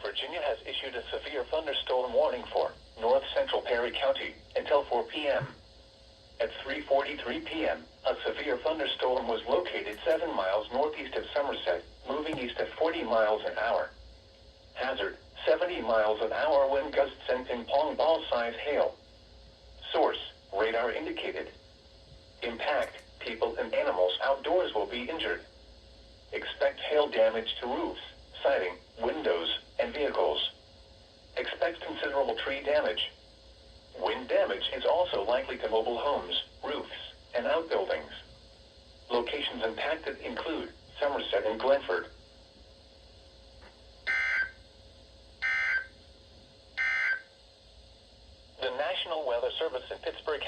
Virginia has issued a severe thunderstorm warning for north central Perry County until 4 p.m. At 3:43 p.m., a severe thunderstorm was located 7 miles northeast of Somerset, moving east at 40 miles an hour. Hazard, 70 miles an hour wind gusts and ping-pong ball-size hail. Source, radar indicated. Impact, people and animals outdoors will be injured. Expect hail damage to roofs, siding, windows, and vehicles. Expect considerable tree damage. Wind damage is also likely to mobile homes, roofs, and outbuildings. Locations impacted include Somerset and Glenford. The National Weather Service in Pittsburgh